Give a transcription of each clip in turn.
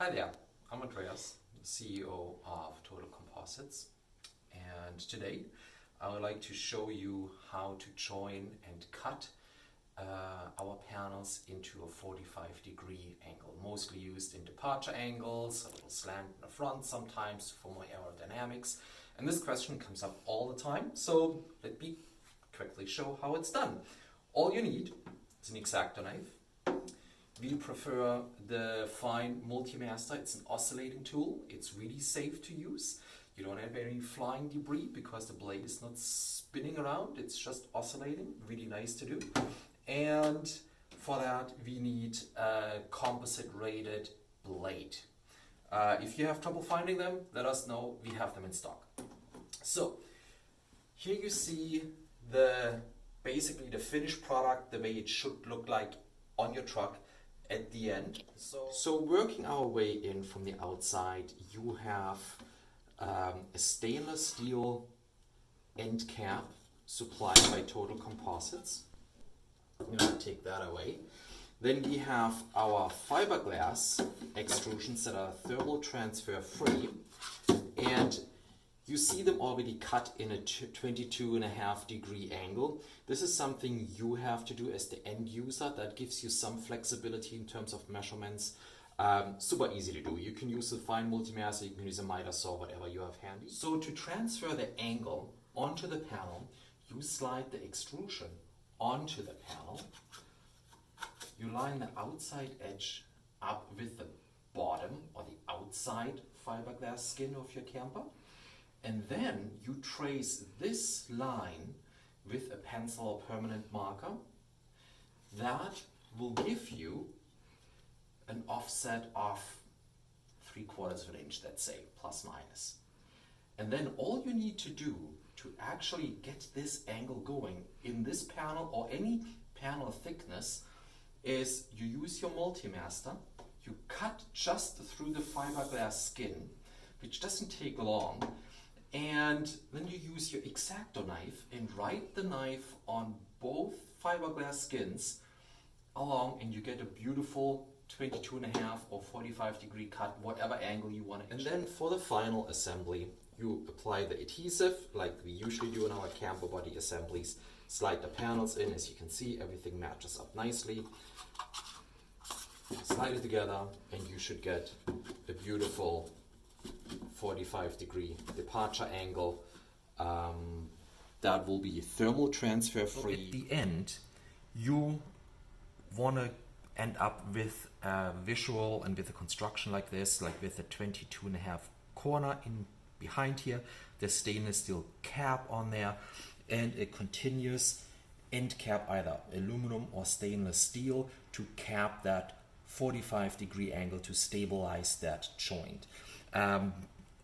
Hi there, I'm Andreas, CEO of Total Composites, and today I would like to show you how to join and cut our panels into a 45-degree angle, mostly used in departure angles, a little slant in the front sometimes for more aerodynamics. And this question comes up all the time, so let me quickly show how it's done. All you need is an X-Acto knife. We prefer the fine multi-master. It's an oscillating tool. It's really safe to use. You don't have any flying debris because the blade is not spinning around. It's just oscillating. Really nice to do. And for that, we need a composite rated blade. If you have trouble finding them, let us know. We have them in stock. So here you see basically the finished product, the way it should look like on your truck at the end. So working our way in from the outside, you have a stainless steel end cap supplied by Total Composites. I'm going to take that away. Then we have our fiberglass extrusions that are thermal transfer free, and you see them already cut in a 22.5-degree angle. This is something you have to do as the end user. That gives you some flexibility in terms of measurements. Super easy to do. You can use a fine multi-master, you can use a mitre saw, whatever you have handy. So to transfer the angle onto the panel, you slide the extrusion onto the panel. You line the outside edge up with the bottom or the outside fiberglass skin of your camper. And then you trace this line with a pencil or permanent marker. That will give you an offset of 3/4 of an inch, let's say, plus minus. And then all you need to do to actually get this angle going in this panel or any panel thickness is you use your multi-master, you cut just through the fiberglass skin, which doesn't take long, and then you use your X-Acto knife and ride the knife on both fiberglass skins along, and you get a beautiful 22.5 or 45-degree cut, whatever angle you want to. And then for the final assembly, you apply the adhesive like we usually do in our camper body assemblies. Slide the panels in. As you can see, everything matches up nicely. Slide it together and you should get a beautiful 45-degree departure angle that will be thermal transfer free. At the end, you want to end up with a visual and with a construction like this, like with a 22.5 corner in behind here, the stainless steel cap on there, and a continuous end cap, either aluminum or stainless steel, to cap that 45-degree angle to stabilize that joint.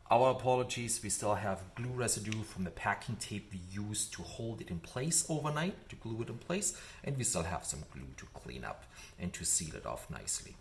Our apologies, we still have glue residue from the packing tape we used to hold it in place overnight, to glue it in place, and we still have some glue to clean up and to seal it off nicely.